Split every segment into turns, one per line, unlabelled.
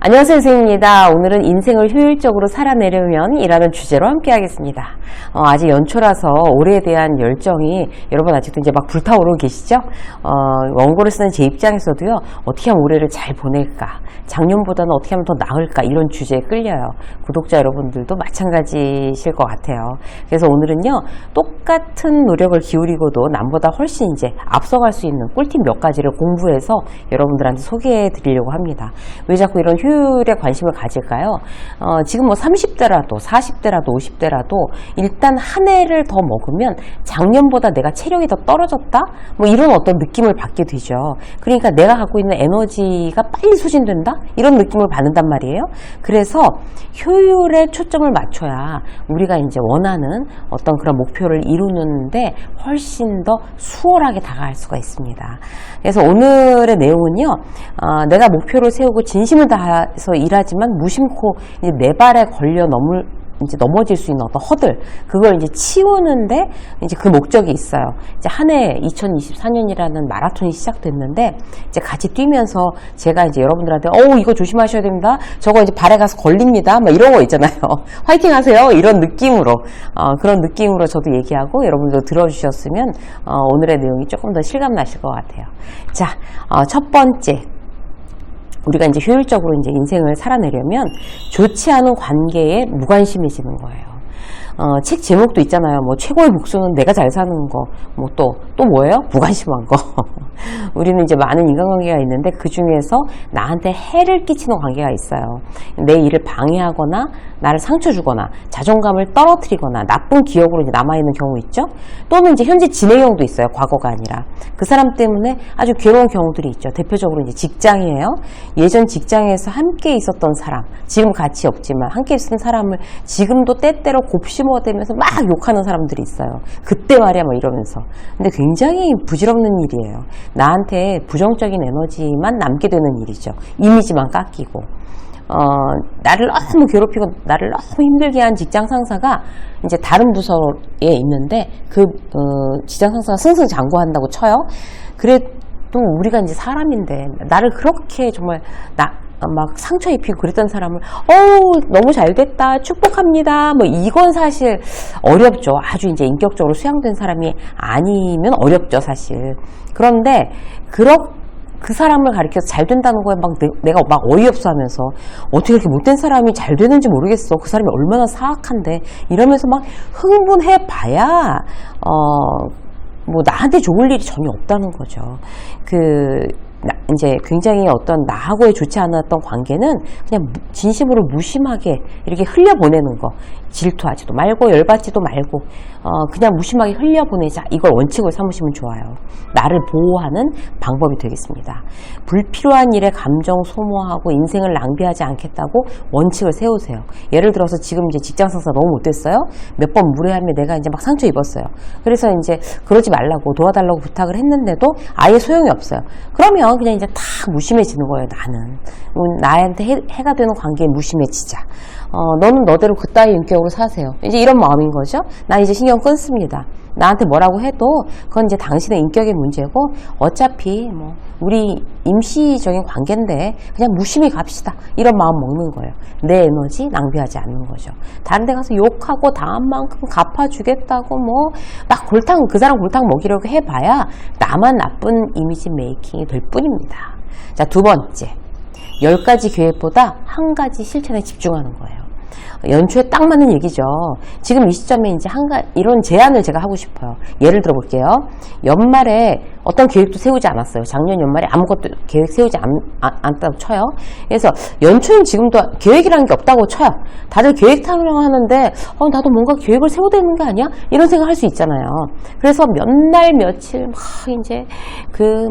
안녕하세요, 선생님입니다. 오늘은 인생을 효율적으로 살아내려면 이라는 주제로 함께 하겠습니다. 아직 연초라서 올해에 대한 열정이 여러분 아직도 이제 막 불타오르고 계시죠? 원고를 쓰는 제 입장에서도요, 어떻게 하면 올해를 잘 보낼까? 작년보다는 어떻게 하면 더 나을까? 이런 주제에 끌려요. 구독자 여러분들도 마찬가지실 것 같아요. 그래서 오늘은요, 똑같은 노력을 기울이고도 남보다 훨씬 이제 앞서갈 수 있는 꿀팁 몇 가지를 공부해서 여러분들한테 소개해 드리려고 합니다. 왜 자꾸 이런 효율에 관심을 가질까요? 지금 뭐 30대라도 40대라도 50대라도 일단 한 해를 더 먹으면 작년보다 내가 체력이 더 떨어졌다? 뭐 이런 어떤 느낌을 받게 되죠. 그러니까 내가 갖고 있는 에너지가 빨리 소진된다? 이런 느낌을 받는단 말이에요. 그래서 효율에 초점을 맞춰야 우리가 이제 원하는 어떤 그런 목표를 이루는데 훨씬 더 수월하게 다가갈 수가 있습니다. 그래서 오늘의 내용은요, 내가 목표를 세우고 진심을 다해서 일하지만 무심코 이제 내 발에 걸려 넘어질 수 있는 어떤 허들, 그걸 이제 치우는데 이제 그 목적이 있어요. 이제 한 해 2024년이라는 마라톤이 시작됐는데 이제 같이 뛰면서 제가 이제 여러분들한테 이거 조심하셔야 됩니다. 저거 이제 발에 가서 걸립니다. 막 이런 거 있잖아요. 화이팅 하세요. 이런 느낌으로 그런 느낌으로 저도 얘기하고 여러분들도 들어주셨으면 오늘의 내용이 조금 더 실감 나실 것 같아요. 자, 첫 번째. 우리가 이제 효율적으로 이제 인생을 살아내려면 좋지 않은 관계에 무관심해지는 거예요. 책 제목도 있잖아요. 뭐 최고의 복수는 내가 잘 사는 거, 뭐 또 뭐예요? 무관심한 거. 우리는 이제 많은 인간관계가 있는데 그 중에서 나한테 해를 끼치는 관계가 있어요. 내 일을 방해하거나 나를 상처 주거나 자존감을 떨어뜨리거나 나쁜 기억으로 이제 남아있는 경우 있죠. 또는 이제 현재 진행형도 있어요. 과거가 아니라. 그 사람 때문에 아주 괴로운 경우들이 있죠. 대표적으로 이제 직장이에요. 예전 직장에서 함께 있었던 사람, 지금 같이 없지만 함께 있었던 사람을 지금도 때때로 곱씹어대면서 막 욕하는 사람들이 있어요. 그때 말이야 뭐 이러면서. 근데 굉장히 부질없는 일이에요. 나한테 부정적인 에너지만 남게 되는 일이죠. 이미지만 깎이고. 나를 너무 괴롭히고 나를 너무 힘들게 한 직장 상사가 이제 다른 부서에 있는데 그 직장 상사가 승승장구한다고 쳐요. 그래도 우리가 이제 사람인데 나를 그렇게 정말 막 상처 입히고 그랬던 사람을 너무 잘됐다 축복합니다 뭐 이건 사실 어렵죠. 아주 이제 인격적으로 수양된 사람이 아니면 어렵죠 사실. 그런데 그 사람을 가리켜서 잘 된다는 거에 내가 막 어이없어 하면서 어떻게 이렇게 못된 사람이 잘 되는지 모르겠어. 그 사람이 얼마나 사악한데 이러면서 막 흥분해 봐야 뭐 나한테 좋을 일이 전혀 없다는 거죠. 이제 굉장히 어떤 나하고의 좋지 않았던 관계는 그냥 진심으로 무심하게 이렇게 흘려보내는 거. 질투하지도 말고 열받지도 말고 그냥 무심하게 흘려보내자. 이걸 원칙을 삼으시면 좋아요. 나를 보호하는 방법이 되겠습니다. 불필요한 일에 감정 소모하고 인생을 낭비하지 않겠다고 원칙을 세우세요. 예를 들어서 지금 이제 직장 상사 너무 못됐어요. 몇 번 무례하면 내가 이제 막 상처 입었어요. 그래서 이제 그러지 말라고 도와달라고 부탁을 했는데도 아예 소용이 없어요. 그러면 그냥 이제 다 무심해지는 거예요. 나는 나한테 해가 되는 관계에 무심해지자. 너는 너대로 그따위 인격으로 사세요. 이제 이런 마음인 거죠. 난 이제 신경 끊습니다. 나한테 뭐라고 해도 그건 이제 당신의 인격의 문제고 어차피 뭐 우리 임시적인 관계인데 그냥 무심히 갑시다. 이런 마음 먹는 거예요. 내 에너지 낭비하지 않는 거죠. 다른 데 가서 욕하고 다한 만큼 갚아주겠다고 뭐 막 그 사람 골탕 먹이려고 해봐야 나만 나쁜 이미지 메이킹이 될 뿐입니다. 자, 두 번째. 10가지 계획보다 한 가지 실천에 집중하는 거예요. 연초에 딱 맞는 얘기죠. 지금 이 시점에 이제 이런 제안을 제가 하고 싶어요. 예를 들어 볼게요. 연말에 어떤 계획도 세우지 않았어요. 작년 연말에 아무것도 계획 세우지 않았다고 쳐요. 그래서 연초는 지금도 계획이라는 게 없다고 쳐요. 다들 계획 타령하는데 나도 뭔가 계획을 세워야 되는 게 아니야? 이런 생각 할 수 있잖아요. 그래서 몇 날 며칠 막 이제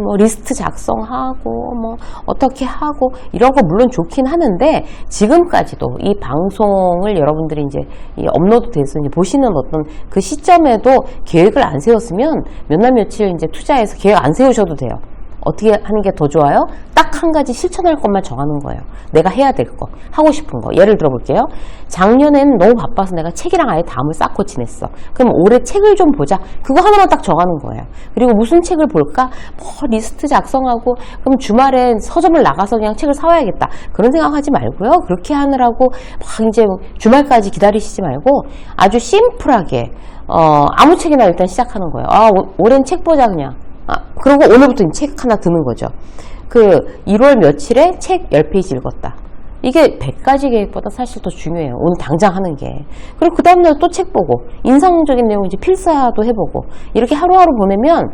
뭐 리스트 작성하고 뭐 어떻게 하고 이런 거 물론 좋긴 하는데 지금까지도 이 방송을 여러분들이 이제 업로드 돼서 이제 보시는 어떤 그 시점에도 계획을 안 세웠으면 몇 날 며칠 이제 투자해서 계획 안 세우셔도 돼요. 어떻게 하는 게 더 좋아요? 딱 한 가지 실천할 것만 정하는 거예요. 내가 해야 될 거, 하고 싶은 거. 예를 들어 볼게요. 작년엔 너무 바빠서 내가 책이랑 아예 담을 쌓고 지냈어. 그럼 올해 책을 좀 보자. 그거 하나만 딱 정하는 거예요. 그리고 무슨 책을 볼까? 뭐 리스트 작성하고 그럼 주말엔 서점을 나가서 그냥 책을 사와야겠다. 그런 생각하지 말고요. 그렇게 하느라고 막 이제 주말까지 기다리시지 말고 아주 심플하게 아무 책이나 일단 시작하는 거예요. 올해는 책 보자 그냥. 그리고 오늘부터 책 하나 드는 거죠. 1월 며칠에 책 10페이지 읽었다. 이게 100가지 계획보다 사실 더 중요해요. 오늘 당장 하는 게. 그리고 그 다음날 또 책 보고, 인상적인 내용 이제 필사도 해보고, 이렇게 하루하루 보내면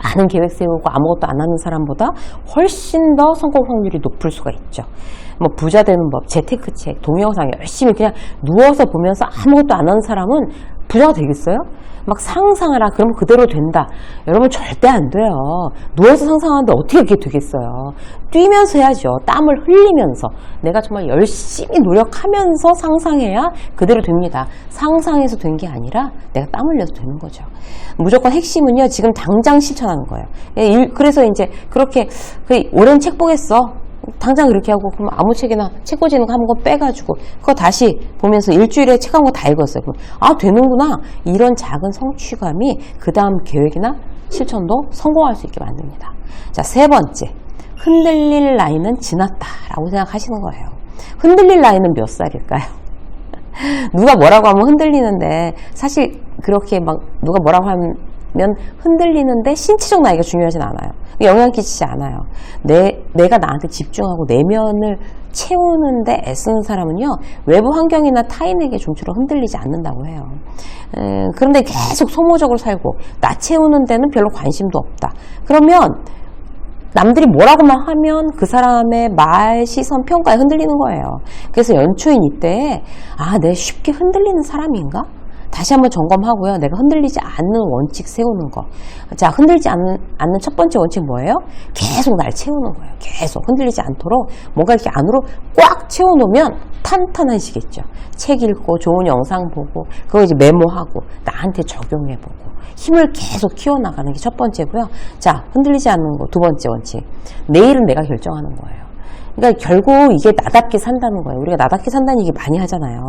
많은 계획 세우고 아무것도 안 하는 사람보다 훨씬 더 성공 확률이 높을 수가 있죠. 뭐 부자 되는 법, 재테크책, 동영상 열심히 그냥 누워서 보면서 아무것도 안 하는 사람은 부자가 되겠어요? 막 상상하라 그러면 그대로 된다. 여러분 절대 안 돼요. 누워서 상상하는데 어떻게 그렇게 되겠어요. 뛰면서 해야죠. 땀을 흘리면서 내가 정말 열심히 노력하면서 상상해야 그대로 됩니다. 상상해서 된 게 아니라 내가 땀 흘려서 되는 거죠. 무조건 핵심은요. 지금 당장 실천하는 거예요. 그래서 이제 그렇게 올해는 책 보겠어. 당장 그렇게 하고 그럼 아무 책이나 책 꽂이는 거 한 권 빼가지고 그거 다시 보면서 일주일에 책 한 권 다 읽었어요. 그럼 되는구나. 이런 작은 성취감이 그 다음 계획이나 실천도 성공할 수 있게 만듭니다. 자, 세 번째, 흔들릴 나이는 지났다 라고 생각하시는 거예요. 흔들릴 나이는 몇 살일까요? 누가 뭐라고 하면 흔들리는데 사실 그렇게 막 누가 뭐라고 하면 흔들리는데 신체적 나이가 중요하진 않아요. 영향 끼치지 않아요. 내가 나한테 집중하고 내면을 채우는데 애쓰는 사람은요, 외부 환경이나 타인에게 좀처럼 흔들리지 않는다고 해요. 그런데 계속 소모적으로 살고 나 채우는 데는 별로 관심도 없다. 그러면 남들이 뭐라고만 하면 그 사람의 말, 시선, 평가에 흔들리는 거예요. 그래서 연초인 이때에 내가 쉽게 흔들리는 사람인가? 다시 한번 점검하고요. 내가 흔들리지 않는 원칙 세우는 거. 자, 흔들리지 않는 첫 번째 원칙 뭐예요? 계속 날 채우는 거예요. 계속 흔들리지 않도록 뭔가 이렇게 안으로 꽉 채워놓으면 탄탄해지겠죠. 책 읽고 좋은 영상 보고 그거 이제 메모하고 나한테 적용해보고 힘을 계속 키워나가는 게 첫 번째고요. 자, 흔들리지 않는 거 두 번째 원칙. 내일은 내가 결정하는 거예요. 그러니까 결국 이게 나답게 산다는 거예요. 우리가 나답게 산다는 얘기 많이 하잖아요.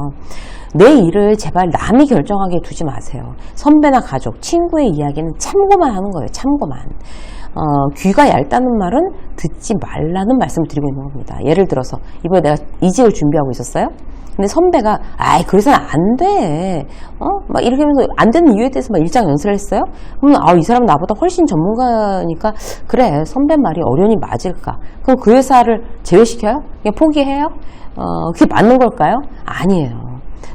내 일을 제발 남이 결정하게 두지 마세요. 선배나 가족, 친구의 이야기는 참고만 하는 거예요. 참고만. 귀가 얇다는 말은 듣지 말라는 말씀을 드리고 있는 겁니다. 예를 들어서 이번에 내가 이직을 준비하고 있었어요. 근데 선배가 그래서는 안 돼. 막 이렇게 하면서 안 되는 이유에 대해서 막 일장 연설을 했어요. 그러면 이 사람은 나보다 훨씬 전문가니까 그래, 선배 말이 어련히 맞을까? 그럼 그 회사를 제외시켜요? 그냥 포기해요? 그게 맞는 걸까요? 아니에요.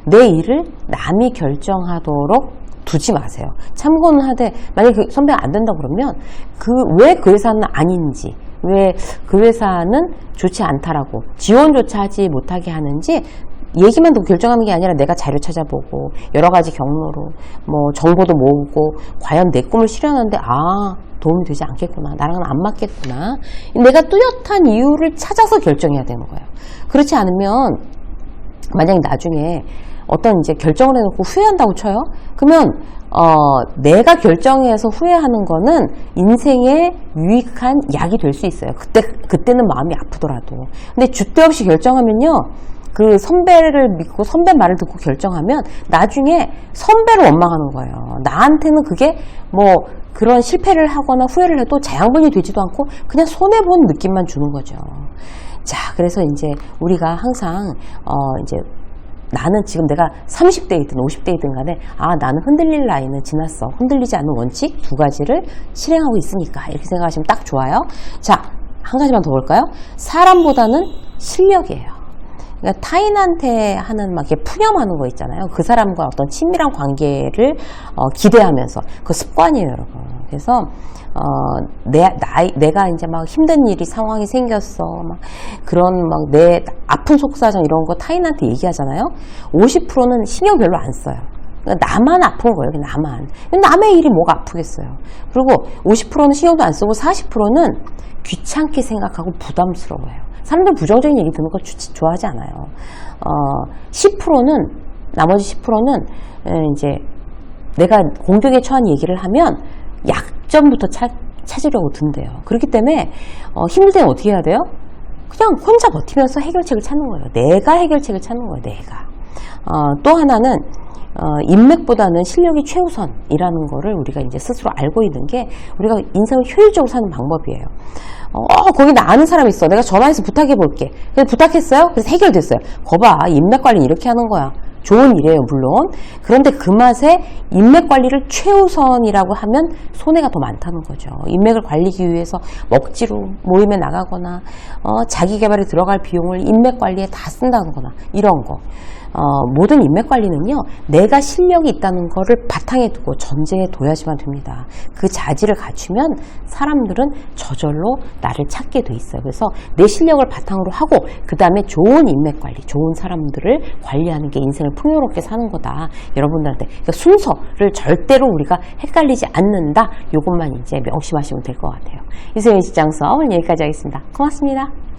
내 일을 남이 결정하도록 두지 마세요. 참고는 하되 만약에 그 선배가 안 된다 그러면 왜 그 회사는 아닌지, 왜 그 회사는 좋지 않다라고 지원조차 하지 못하게 하는지 얘기만 듣고 결정하는 게 아니라 내가 자료 찾아보고 여러 가지 경로로 뭐 정보도 모으고 과연 내 꿈을 실현하는데 도움이 되지 않겠구나, 나랑은 안 맞겠구나, 내가 뚜렷한 이유를 찾아서 결정해야 되는 거예요. 그렇지 않으면 만약에 나중에 어떤 이제 결정을 해놓고 후회한다고 쳐요. 그러면 내가 결정해서 후회하는 거는 인생에 유익한 약이 될 수 있어요. 그때는 마음이 아프더라도. 근데 줏대 없이 결정하면요, 그 선배를 믿고 선배 말을 듣고 결정하면 나중에 선배를 원망하는 거예요. 나한테는 그게 뭐 그런 실패를 하거나 후회를 해도 자양분이 되지도 않고 그냥 손해본 느낌만 주는 거죠. 자, 그래서 이제 우리가 항상 이제 나는 지금 내가 30대이든 50대이든 간에 나는 흔들릴 나이는 지났어. 흔들리지 않는 원칙 두 가지를 실행하고 있으니까 이렇게 생각하시면 딱 좋아요. 자, 한 가지만 더 볼까요? 사람보다는 실력이에요. 그러니까 타인한테 하는 막 이렇게 푸념하는 거 있잖아요. 그 사람과 어떤 친밀한 관계를 기대하면서 그 습관이에요, 여러분. 그래서 내가 이제 막 힘든 일이 상황이 생겼어, 막 그런 막 내 아픈 속사정 이런 거 타인한테 얘기하잖아요. 50%는 신경 별로 안 써요. 그러니까 나만 아픈 거예요, 나만. 남의 일이 뭐가 아프겠어요. 그리고 50%는 신경도 안 쓰고 40%는 귀찮게 생각하고 부담스러워해요. 사람들 부정적인 얘기 듣는 거 좋아하지 않아요. 10%는, 나머지 10%는 이제 내가 공격에 처한 얘기를 하면 약점부터 찾으려고 든대요. 그렇기 때문에 힘들 때는 어떻게 해야 돼요? 그냥 혼자 버티면서 해결책을 찾는 거예요. 내가 해결책을 찾는 거예요. 내가. 또 하나는 인맥보다는 실력이 최우선이라는 거를 우리가 이제 스스로 알고 있는 게 우리가 인생을 효율적으로 사는 방법이에요. 거기 나 아는 사람 있어. 내가 전화해서 부탁해 볼게. 그래서 부탁했어요. 그래서 해결됐어요. 거봐, 인맥 관리 이렇게 하는 거야. 좋은 일이에요, 물론. 그런데 그 맛에 인맥 관리를 최우선이라고 하면 손해가 더 많다는 거죠. 인맥을 관리하기 위해서 먹지로 모임에 나가거나 자기 개발에 들어갈 비용을 인맥 관리에 다 쓴다는 거나 이런 거. 모든 인맥 관리는요, 내가 실력이 있다는 거를 바탕에 두고 전제에 둬야지만 됩니다. 그 자질을 갖추면 사람들은 저절로 나를 찾게 돼 있어요. 그래서 내 실력을 바탕으로 하고 그 다음에 좋은 인맥 관리, 좋은 사람들을 관리하는 게 인생을 풍요롭게 사는 거다. 여러분들한테 그러니까 순서를 절대로 우리가 헷갈리지 않는다. 이것만 이제 명심하시면 될 것 같아요. 이세영 직장서 오늘 여기까지 하겠습니다. 고맙습니다.